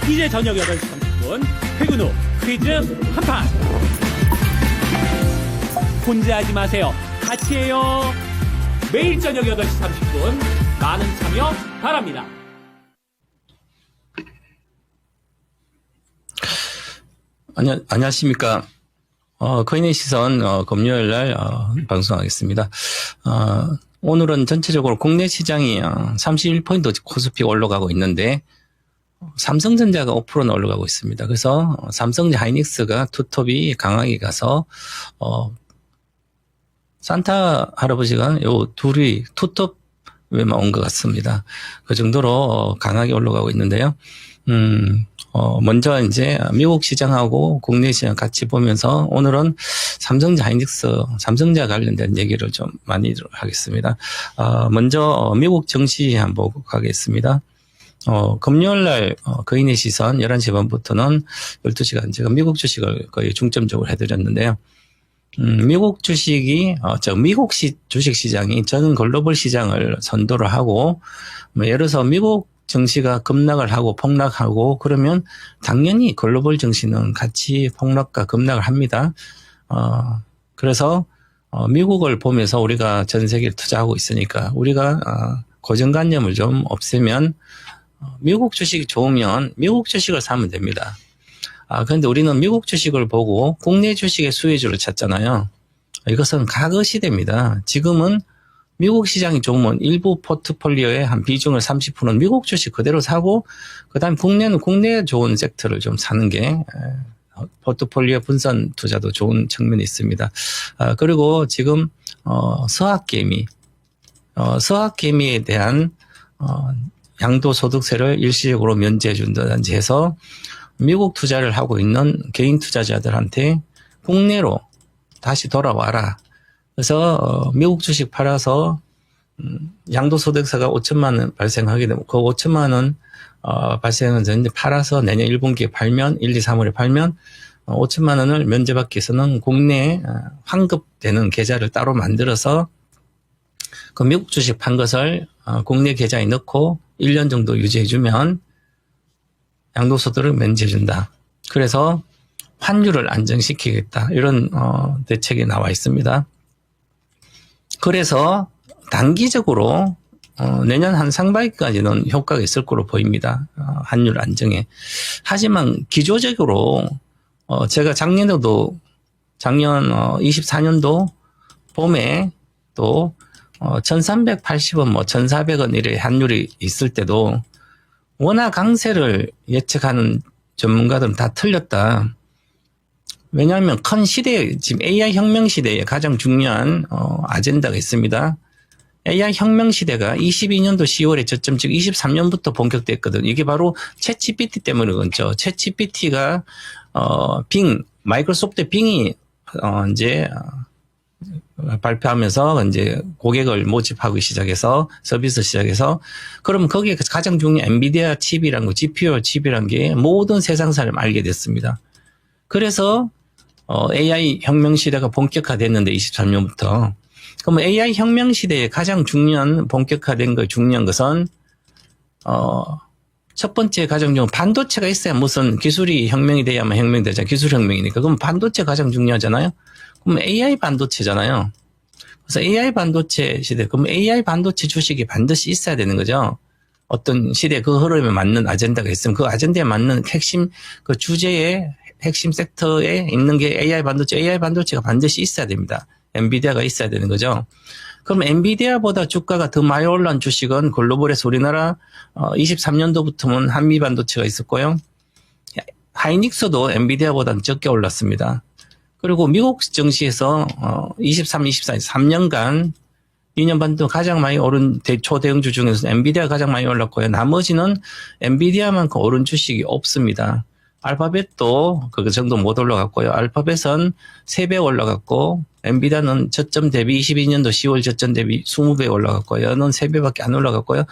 이제 저녁 8시 30분 퇴근 후 퀴즈 한판. 혼자 하지 마세요. 같이 해요. 매일 저녁 8시 30분 많은 참여 바랍니다. 안녕하십니까. 코인의 시선, 금요일 날, 방송하겠습니다. 오늘은 전체적으로 국내 시장이 31포인트 코스피가 올라가고 있는데, 삼성전자가 5%는 올라가고 있습니다. 그래서 삼성전자 하이닉스가 투톱이 강하게 가서, 산타 할아버지가 요 둘이 투톱에만 온 것 같습니다. 그 정도로 강하게 올라가고 있는데요. 먼저 이제 미국 시장하고 국내 시장 같이 보면서 오늘은 삼성전자 하이닉스, 삼성전자 관련된 얘기를 좀 많이 하겠습니다. 먼저 미국 증시 한번 보고 가겠습니다. 금요일 날 거인의 시선 11시 반부터는 12시간 제가 미국 주식을 거의 중점적으로 해드렸는데요. 미국 주식이, 미국 주식 시장이 전 글로벌 시장을 선도를 하고, 예를 들어서 미국 증시가 급락을 하고 폭락하고 그러면 당연히 글로벌 증시는 같이 폭락과 급락을 합니다. 그래서 미국을 보면서 우리가 전 세계를 투자하고 있으니까 우리가 고정관념을 좀 없애면 미국 주식이 좋으면 미국 주식을 사면 됩니다. 그런데 우리는 미국 주식을 보고 국내 주식의 수혜주를 찾잖아요. 이것은 과거 시대입니다. 지금은 미국 시장이 좋으면 일부 포트폴리오의 한 비중을 30%는 미국 주식 그대로 사고, 그 다음에 국내는 국내에 좋은 섹터를 좀 사는 게, 포트폴리오 분산 투자도 좋은 측면이 있습니다. 그리고 지금, 서학개미에 대한, 양도소득세를 일시적으로 면제해준다든지 해서 미국 투자를 하고 있는 개인 투자자들한테 국내로 다시 돌아와라. 그래서 미국 주식 팔아서 양도소득세가 5천만 원 발생하게 되면 그 5천만 원 발생은 이제 팔아서 내년 1분기에 팔면 1, 2, 3월에 팔면 5천만 원을 면제받기 위해서는 국내에 환급되는 계좌를 따로 만들어서 그 미국 주식 판 것을 국내 계좌에 넣고 1년 정도 유지해주면 양도소득을 면제해준다. 그래서 환율을 안정시키겠다. 이런 대책이 나와 있습니다. 그래서 단기적으로 내년 한 상반기까지는 효과가 있을 거로 보입니다. 환율 안정에. 하지만 기조적으로 제가 작년 24년도 봄에 또 1380원, 1400원 이래 환율이 있을 때도 워낙 강세를 예측하는 전문가들은 다 틀렸다. 왜냐하면 큰 시대, 지금 AI 혁명 시대에 가장 중요한 아젠다가 있습니다. AI 혁명 시대가 22년도 10월에 저점, 즉 23년부터 본격됐거든요. 이게 바로 챗GPT 때문에 그렇죠. 챗GPT가 마이크로소프트 빙이 이제 발표하면서 이제 고객을 모집하기 시작해서 서비스 시작해서 그러면 거기에 가장 중요한 엔비디아 칩이란 거, GPU 칩이란 게 모든 세상사를 알게 됐습니다. 그래서 AI 혁명 시대가 본격화됐는데 23년부터. 그럼 AI 혁명 시대에 가장 중요한 본격화된 거 중요한 것은 첫 번째 가장 중요한 반도체가 있어야 무슨 기술이 혁명이 돼야만 혁명이 되잖아요. 기술 혁명이니까. 그럼 반도체 가장 중요하잖아요. 그럼 AI 반도체잖아요. 그래서 AI 반도체 시대. 그럼 AI 반도체 주식이 반드시 있어야 되는 거죠. 어떤 시대 그 흐름에 맞는 아젠다가 있으면 그 아젠다에 맞는 핵심 그 주제에 핵심 섹터에 있는 게 AI 반도체가 반드시 있어야 됩니다. 엔비디아가 있어야 되는 거죠. 그럼 엔비디아보다 주가가 더 많이 올라온 주식은 글로벌에서 우리나라 23년도부터는 한미 반도체가 있었고요. 하이닉스도 엔비디아보다는 적게 올랐습니다. 그리고 미국 증시에서 23, 24, 3년간 2년 반 동안 가장 많이 오른 초대형주 중에서 엔비디아가 가장 많이 올랐고요. 나머지는 엔비디아만큼 오른 주식이 없습니다. 알파벳도 그 정도 못 올라갔고요. 알파벳은 3배 올라갔고 엔비디아는 저점 대비 22년도 10월 저점 대비 20배 올라갔고요. 얘는 3배밖에 안 올라갔고요.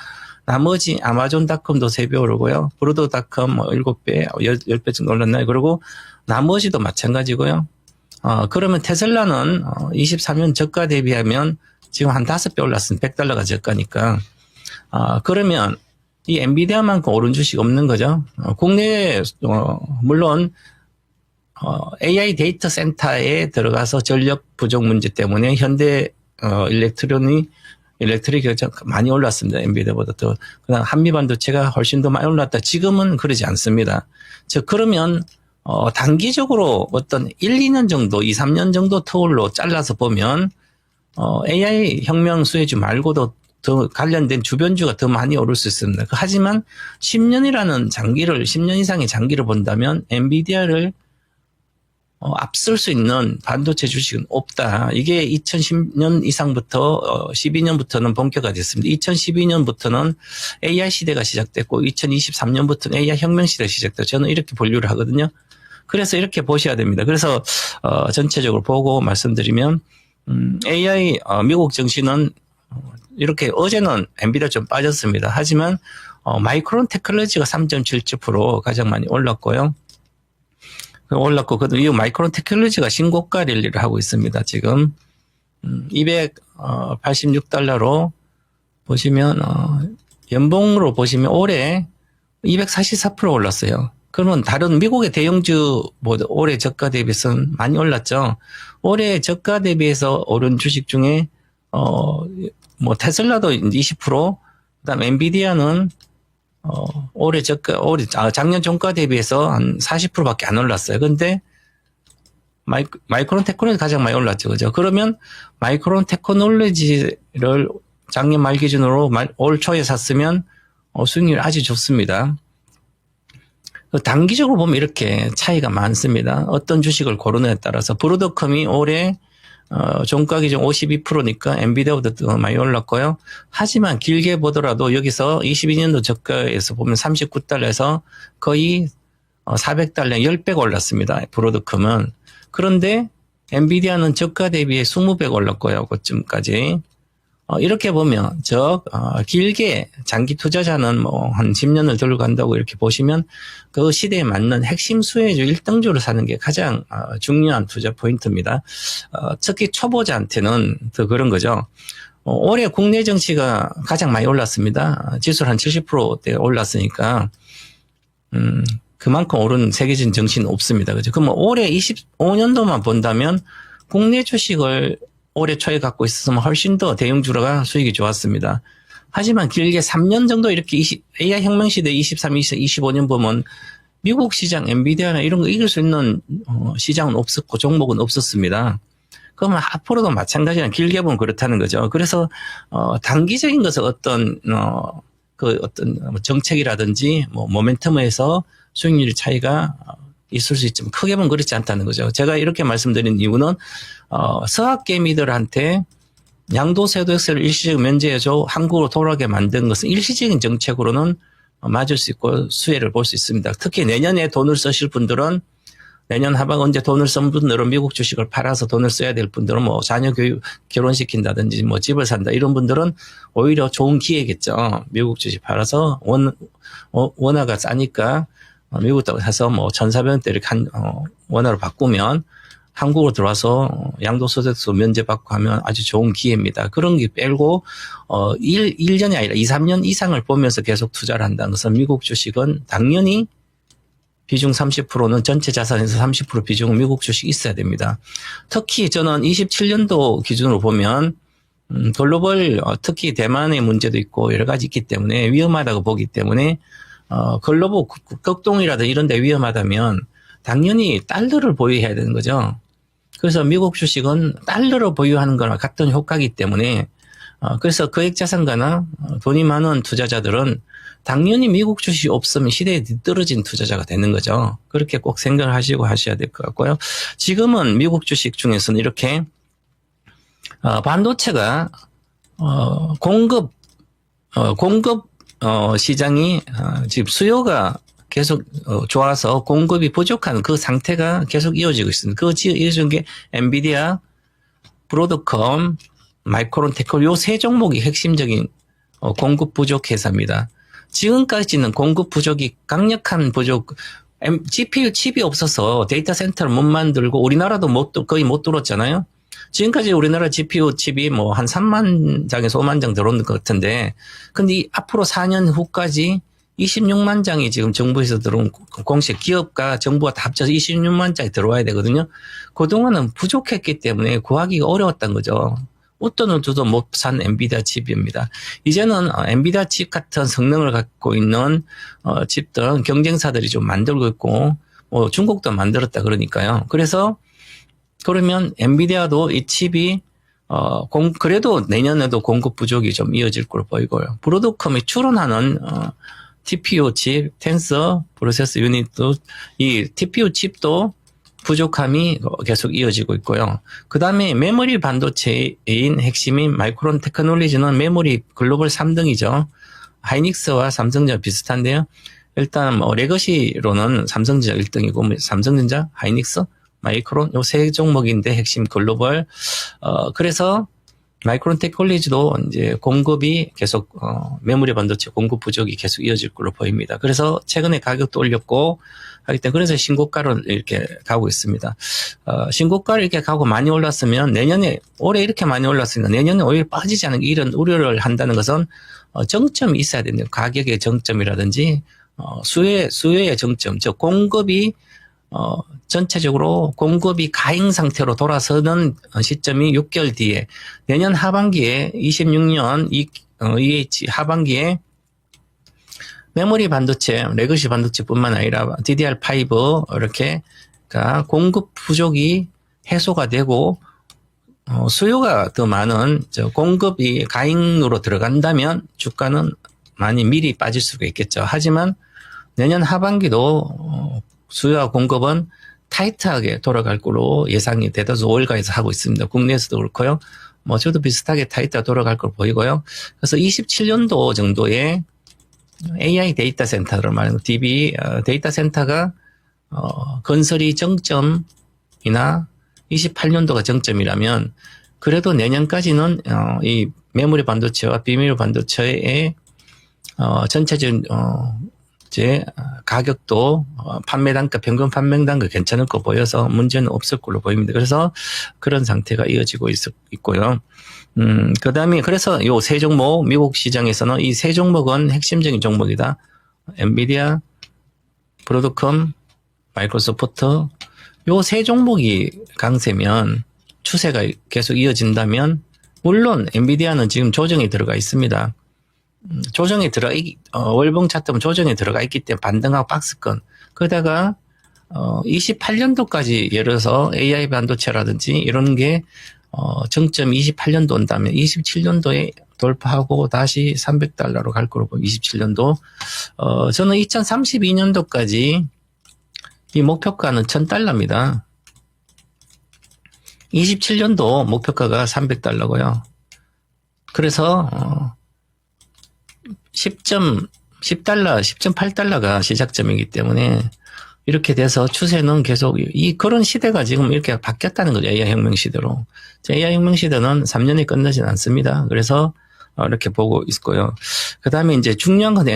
나머지 아마존닷컴도 3배 오르고요. 브로더닷컴 7배, 10배 정도 올랐나요? 그리고 나머지도 마찬가지고요. 그러면 테슬라는 23년 저가 대비하면 지금 한 5배 올랐으면 $100가 저가니까. 그러면 이 엔비디아만큼 오른 주식 없는 거죠. 국내에 물론 AI 데이터 센터에 들어가서 전력 부족 문제 때문에 현대 일렉트릭이 많이 올랐습니다. 엔비디아보다 더. 그다음 한미반도체가 훨씬 더 많이 올랐다. 지금은 그러지 않습니다. 즉 그러면 단기적으로 어떤 1, 2년 정도, 2, 3년 정도 터울로 잘라서 보면 AI 혁명 수혜주 말고도 더 관련된 주변주가 더 많이 오를 수 있습니다. 하지만 10년 이상의 장기를 본다면 엔비디아를 앞설 수 있는 반도체 주식은 없다. 이게 2010년 이상부터 12년부터는 본격화됐습니다. 2012년부터는 AI 시대가 시작됐고 2023년부터는 AI 혁명 시대가 시작됐고 저는 이렇게 분류를 하거든요. 그래서 이렇게 보셔야 됩니다. 그래서 전체적으로 보고 말씀드리면 AI 미국 증시는 이렇게 어제는 엔비디아 좀 빠졌습니다. 하지만 마이크론 테크놀로지가 3.77% 가장 많이 올랐고요. 올랐고 이 마이크론 테크놀로지가 신고가 랠리를 하고 있습니다. 지금 286달러로 보시면 연봉으로 보시면 올해 244% 올랐어요. 그러면 다른 미국의 대형주보다 올해 저가 대비해서는 많이 올랐죠. 올해 저가 대비해서 오른 주식 중에 뭐 테슬라도 20%, 그다음 엔비디아는 작년 종가 대비해서 한 40%밖에 안 올랐어요. 근데 마이크론 테크놀로지 가장 많이 올랐죠. 그죠? 그러면 마이크론 테크놀로지를 작년 말 기준으로 올 초에 샀으면 수익률이 아주 좋습니다. 단기적으로 보면 이렇게 차이가 많습니다. 어떤 주식을 고르느냐에 따라서 브로드컴이 올해 종가 기준 52%니까 엔비디아보다 더 많이 올랐고요. 하지만 길게 보더라도 여기서 22년도 저가에서 보면 39달러에서 거의 400달러 10배 올랐습니다. 브로드컴은. 그런데 엔비디아는 저가 대비해 20배 올랐고요. 그쯤까지. 이렇게 보면 길게 장기 투자자는 뭐 한 10년을 들고 간다고 이렇게 보시면 그 시대에 맞는 핵심 수혜주 1등주를 사는 게 가장 중요한 투자 포인트입니다. 특히 초보자한테는 더 그런 거죠. 올해 국내 증시가 가장 많이 올랐습니다. 지수를 한 70%대 올랐으니까 그만큼 오른 세계적인 증시는 없습니다. 그죠? 그럼 올해 25년도만 본다면 국내 주식을 올해 초에 갖고 있었으면 훨씬 더 대형주가 수익이 좋았습니다. 하지만 길게 3년 정도 이렇게 AI 혁명 시대 23, 25년 보면 미국 시장, 엔비디아나 이런 거 이길 수 있는 시장은 없었고 종목은 없었습니다. 그러면 앞으로도 마찬가지나 길게 보면 그렇다는 거죠. 그래서 단기적인 것은 어떤 정책이라든지 뭐 모멘텀에서 수익률 차이가 있을 수 있지만 크게 보면 그렇지 않다는 거죠. 제가 이렇게 말씀드린 이유는 서학개미들한테 양도세도세를 일시적으로 면제해줘 한국으로 돌아오게 만든 것은 일시적인 정책으로는 맞을 수 있고 수혜를 볼 수 있습니다. 특히 내년에 돈을 쓰실 분들은 내년 하반 언제 돈을 쓴 분들은 미국 주식을 팔아서 돈을 써야 될 분들은 뭐 자녀 교육 결혼시킨다든지 뭐 집을 산다 이런 분들은 오히려 좋은 기회겠죠. 미국 주식 팔아서 원화가 싸니까 미국도 가서 뭐 1,400원대를 원화로 바꾸면 한국으로 들어와서 양도소득세 면제받고 하면 아주 좋은 기회입니다. 그런 게 빼고 1년이 아니라 2, 3년 이상을 보면서 계속 투자를 한다는 것은 미국 주식은 당연히 비중 30%는 전체 자산에서 30% 비중은 미국 주식이 있어야 됩니다. 특히 저는 27년도 기준으로 보면 글로벌 특히 대만의 문제도 있고 여러 가지 있기 때문에 위험하다고 보기 때문에 글로벌 극동이라든 이런 데 위험하다면 당연히 달러를 보유해야 되는 거죠. 그래서 미국 주식은 달러로 보유하는 거나 같은 효과이기 때문에 그래서 거액자산가나 돈이 많은 투자자들은 당연히 미국 주식이 없으면 시대에 뒤떨어진 투자자가 되는 거죠. 그렇게 꼭 생각을 하시고 하셔야 될 것 같고요. 지금은 미국 주식 중에서는 이렇게 반도체가 공급 시장이 지금 수요가 계속 좋아서 공급이 부족한 그 상태가 계속 이어지고 있습니다. 그 이어진 게 엔비디아, 브로드컴, 마이크론 테크 요 세 종목이 핵심적인 공급 부족 회사입니다. 지금까지는 공급 부족이 강력한 부족, GPU 칩이 없어서 데이터 센터를 못 만들고 우리나라도 거의 못 들었잖아요. 지금까지 우리나라 GPU 칩이 뭐 한 3만 장에서 5만 장 들어오는 것 같은데, 근데 이 앞으로 4년 후까지 26만 장이 지금 정부에서 들어온 공식 기업과 정부가 다 합쳐서 26만 장이 들어와야 되거든요. 그동안은 부족했기 때문에 구하기가 어려웠던 거죠. 어떤 어디도 못 산 엔비디아 칩입니다. 이제는 엔비디아 칩 같은 성능을 갖고 있는 칩들은 경쟁사들이 좀 만들고 있고, 뭐 중국도 만들었다 그러니까요. 그래서 그러면 엔비디아도 이 칩이 그래도 내년에도 공급 부족이 좀 이어질 걸로 보이고요. 브로드컴이 추론하는 TPU 칩, 텐서 프로세스 유닛도 이 TPU 칩도 부족함이 계속 이어지고 있고요. 그 다음에 메모리 반도체인 핵심인 마이크론 테크놀리지는 메모리 글로벌 3등이죠. 하이닉스와 삼성전자 비슷한데요. 일단 뭐 레거시로는 삼성전자 1등이고 삼성전자, 하이닉스, 마이크론 요 세 종목인데 핵심 글로벌. 그래서 마이크론 테크놀리지도 이제 공급이 계속 메모리 반도체 공급 부족이 계속 이어질 걸로 보입니다. 그래서 최근에 가격도 올렸고 하기 때문에 그래서 신고가를 이렇게 가고 있습니다. 신고가를 이렇게 가고 많이 올랐으면 내년에 올해 이렇게 많이 올랐으니까 내년에 오히려 빠지지 않은 이런 우려를 한다는 것은 정점이 있어야 된대요. 가격의 정점이라든지 수요의 정점, 즉 공급이 전체적으로 공급이 가행 상태로 돌아서는 시점이 6개월 뒤에 내년 하반기에 26년 EH 하반기에 메모리 반도체, 레거시 반도체뿐만 아니라 DDR5 이렇게가 공급 부족이 해소가 되고 수요가 더 많은 공급이 가행으로 들어간다면 주가는 많이 미리 빠질 수가 있겠죠. 하지만 내년 하반기도 수요와 공급은 타이트하게 돌아갈 거로 예상이 대다수 월가에서 하고 있습니다. 국내에서도 그렇고요. 뭐 저도 비슷하게 타이트하게 돌아갈 걸 보이고요. 그래서 27년도 정도에 AI 데이터 센터를 말하는 DB 데이터 센터가 건설이 정점이나 28년도가 정점이라면 그래도 내년까지는 이 메모리 반도체와 비메모리 반도체의 전체적인 이제 가격도 판매 단가, 평균 판매 단가 괜찮을 거 보여서 문제는 없을 걸로 보입니다. 그래서 그런 상태가 이어지고 있고요. 그 다음에 그래서 요 세 종목, 미국 시장에서는 이 세 종목은 핵심적인 종목이다. 엔비디아, 브로드컴, 마이크로소프트, 요 세 종목이 강세면 추세가 계속 이어진다면 물론 엔비디아는 지금 조정이 들어가 있습니다. 조정에 월봉 차트면 조정에 들어가 있기 때문에 반등하고 박스권. 그러다가 28년도까지 예를 들어서 AI 반도체라든지 이런 게 정점 28년도 온다면 27년도에 돌파하고 다시 $300로 갈 거로 보고 27년도. 저는 2032년도까지 이 목표가는 $1,000입니다. 27년도 목표가가 $300고요. 그래서 10.8달러가 시작점이기 때문에 이렇게 돼서 추세는 계속 그런 시대가 지금 이렇게 바뀌었다는 거죠. AI 혁명 시대로. AI 혁명 시대는 3년에 끝나진 않습니다. 그래서 이렇게 보고 있고요. 그 다음에 이제 중요한 건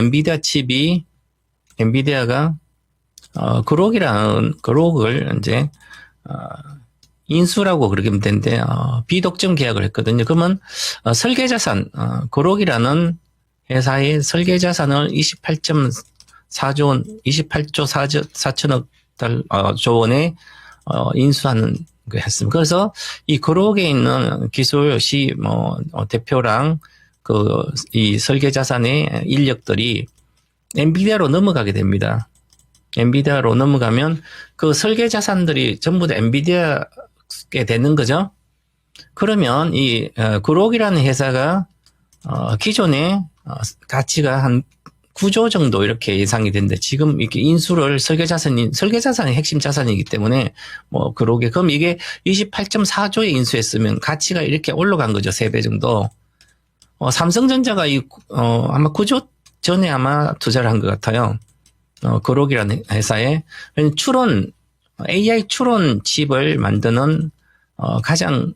엔비디아가 그록을 이제 인수라고 그러면 되는데 비독점 계약을 했거든요. 그러면 설계자산 그록이라는 회사의 설계자산을 28.4조 원, 28조 4천억 조 원에 인수하는 거 했습니다. 그래서 이 그록에 있는 기술시 대표랑 이 설계자산의 인력들이 엔비디아로 넘어가게 됩니다. 엔비디아로 넘어가면 그 설계자산들이 전부 다 엔비디아게 되는 거죠. 그러면 이 그록이라는 회사가 기존에 가치가 한 9조 정도 이렇게 예상이 되는데 지금 이렇게 인수를 설계자산이 핵심 자산이기 때문에 그러게 그럼 이게 28.4조에 인수했으면 가치가 이렇게 올라간 거죠. 3배 정도. 삼성전자가 아마 9조 전에 아마 투자를 한 것 같아요. 그록이라는 회사에 AI 추론 칩을 만드는 가장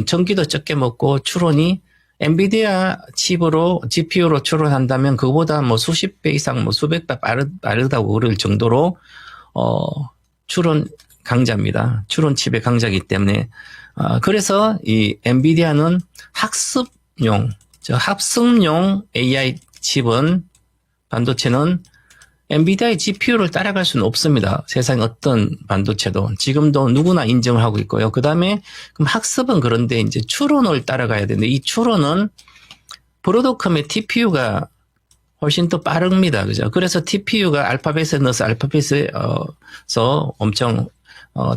전기도 적게 먹고 추론이 엔비디아 칩으로 GPU로 추론한다면 그거보다 수십 배 이상 수백 배 빠르다고 그럴 정도로 추론 강자입니다. 추론 칩의 강자이기 때문에. 그래서 이 엔비디아는 학습용 AI 칩은 반도체는 엔비디아의 GPU를 따라갈 수는 없습니다. 세상에 어떤 반도체도. 지금도 누구나 인정을 하고 있고요. 그 다음에, 그럼 학습은 그런데 이제 추론을 따라가야 되는데, 이 추론은 브로드컴의 TPU가 훨씬 더 빠릅니다. 그죠? 그래서 TPU가 알파벳에 넣어서 알파벳에서 엄청,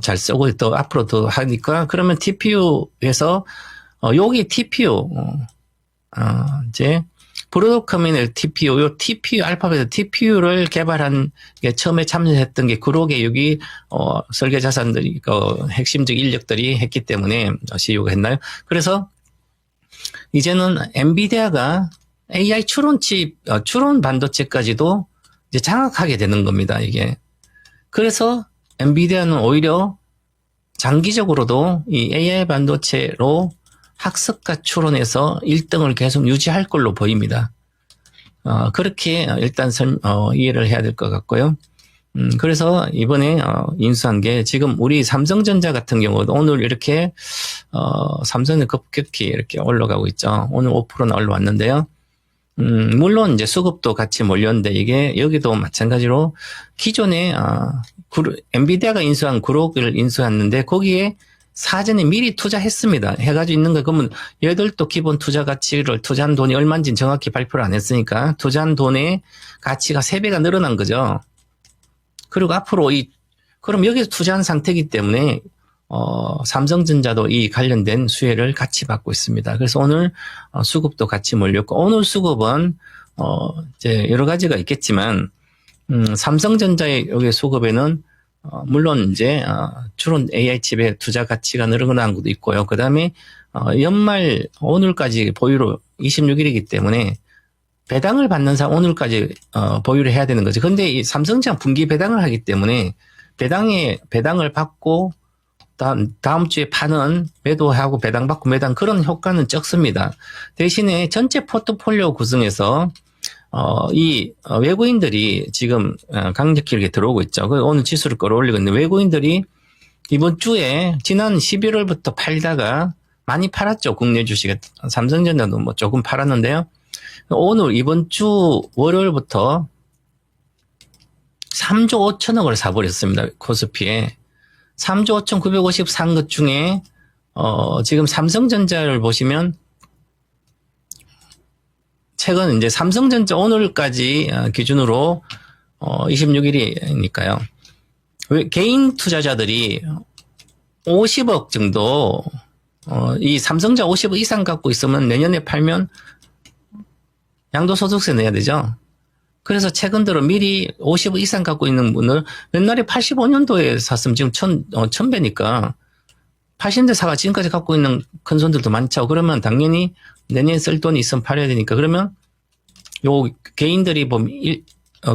잘 쓰고 또 앞으로 더 하니까, 그러면 TPU에서, 여기 TPU, 이제, 브로드컴의 TPU, 요 TPU, 알파벳 TPU를 개발한 게 처음에 참여했던 게 그룹의 여기, 설계 자산들이, 핵심적 인력들이 했기 때문에 CEO가 했나요? 그래서 이제는 엔비디아가 AI 추론칩, 추론 반도체까지도 이제 장악하게 되는 겁니다, 이게. 그래서 엔비디아는 오히려 장기적으로도 이 AI 반도체로 학습과 추론에서 1등을 계속 유지할 걸로 보입니다. 그렇게 일단 이해를 해야 될 것 같고요. 그래서 이번에 인수한 게 지금 우리 삼성전자 같은 경우도 오늘 이렇게 삼성이 급격히 이렇게 올라가고 있죠. 오늘 5%나 올라왔는데요. 물론 이제 수급도 같이 몰렸는데 이게 여기도 마찬가지로 기존에 엔비디아가 인수한 그룹을 인수했는데 거기에 사전에 미리 투자했습니다. 해가지고 있는 거, 그러면 얘들도 기본 투자 가치를 투자한 돈이 얼마인지 정확히 발표를 안 했으니까 투자한 돈의 가치가 3배가 늘어난 거죠. 그리고 앞으로 그럼 여기서 투자한 상태이기 때문에, 삼성전자도 이 관련된 수혜를 같이 받고 있습니다. 그래서 오늘 수급도 같이 몰렸고, 오늘 수급은, 이제 여러 가지가 있겠지만, 삼성전자의 여기 수급에는 물론 이제 추론 AI 칩의 투자 가치가 늘어난 것도 있고요. 그 다음에 연말 오늘까지 보유로 26일이기 때문에 배당을 받는 사람 오늘까지 보유를 해야 되는 거죠. 근데 이 삼성전자 분기 배당을 하기 때문에 배당을 받고 다음 주에 파는 매도하고 배당받고 매당 그런 효과는 적습니다. 대신에 전체 포트폴리오 구성에서 이 외국인들이 지금 강력히 이렇게 들어오고 있죠. 오늘 지수를 끌어올리고 있는데 외국인들이 이번 주에 지난 11월부터 팔다가 많이 팔았죠. 국내 주식에. 삼성전자도 뭐 조금 팔았는데요. 오늘 이번 주 월요일부터 3조 5천억을 사버렸습니다. 코스피에. 3조 5,950 산 것 중에 지금 삼성전자를 보시면 최근 이제 삼성전자 오늘까지 기준으로 26일이니까요. 개인 투자자들이 50억 정도 이 삼성전자 50억 이상 갖고 있으면 내년에 팔면 양도소득세 내야 되죠. 그래서 최근 들어 미리 50억 이상 갖고 있는 분을 옛날에 85년도에 샀으면 지금 1000배니까 80년대 사가 지금까지 갖고 있는 큰 손들도 많죠. 그러면 당연히 내년에 쓸 돈이 있으면 팔아야 되니까 그러면 요 개인들이 보면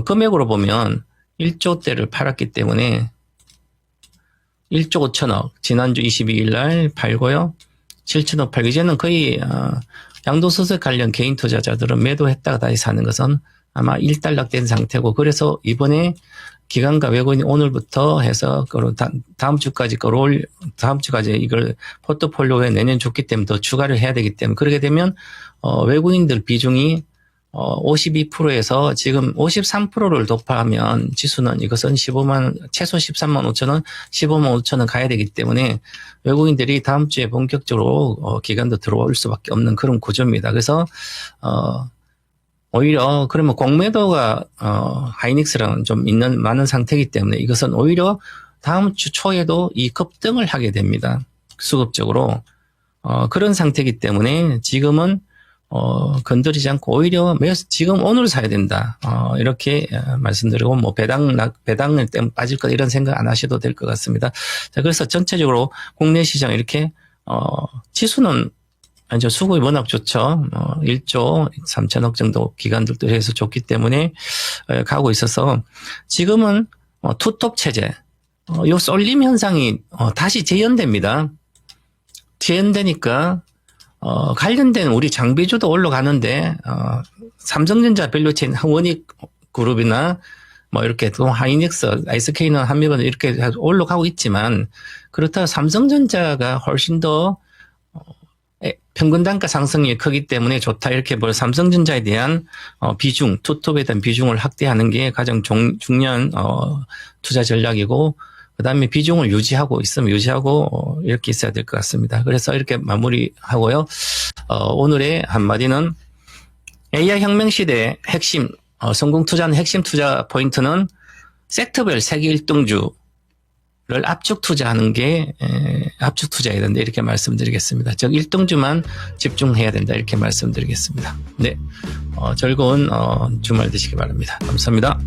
금액으로 보면 1조대를 팔았기 때문에 1조 5천억 지난주 22일 날 팔고요. 7천억 팔고 이제는 거의 양도소득 관련 개인 투자자들은 매도했다가 다시 사는 것은 아마 일단락된 상태고 그래서 이번에 기관과 외국인이 오늘부터 해서 다음 주까지 이걸 포트폴리오에 내년 좋기 때문에 더 추가를 해야 되기 때문에 그렇게 되면 외국인들 비중이 52%에서 지금 53%를 도파하면 지수는 이것은 최소 13만 5천 원, 15만 5천 원 가야 되기 때문에 외국인들이 다음 주에 본격적으로 기관도 들어올 수밖에 없는 그런 구조입니다. 그래서 오히려 그러면 공매도가 하이닉스랑 좀 많은 상태이기 때문에 이것은 오히려 다음 주 초에도 이 급등을 하게 됩니다. 수급적으로 그런 상태이기 때문에 지금은 건드리지 않고 오히려 지금 오늘 사야 된다. 이렇게 말씀드리고 뭐 배당을 때문에 빠질 것 이런 생각 안 하셔도 될 것 같습니다. 자, 그래서 전체적으로 국내 시장 이렇게 지수는 이제 수급이 워낙 좋죠. 1조 3천억 정도 기관들도 해서 좋기 때문에 가고 있어서 지금은 투톱 체제, 요 쏠림 현상이 다시 재현됩니다. 재현되니까 관련된 우리 장비주도 올라가는데 삼성전자 밸류체인 원익 그룹이나 뭐 이렇게 또 하이닉스, SK는 한미건 이렇게 올라가고 있지만 그렇다고 삼성전자가 훨씬 더 평균 단가 상승이 크기 때문에 좋다 이렇게 볼 삼성전자에 대한 비중, 투톱에 대한 비중을 확대하는 게 가장 중요한 투자 전략이고 그다음에 비중을 유지하고 이렇게 있어야 될 것 같습니다. 그래서 이렇게 마무리하고요. 오늘의 한마디는 AI 혁명 시대의 핵심 성공 투자는 핵심 투자 포인트는 섹터별 세계 1등주를 압축 투자하는 게 압축 투자해야 된다 이렇게 말씀드리겠습니다. 즉 1등주만 집중해야 된다 이렇게 말씀드리겠습니다. 네, 즐거운 주말 되시기 바랍니다. 감사합니다.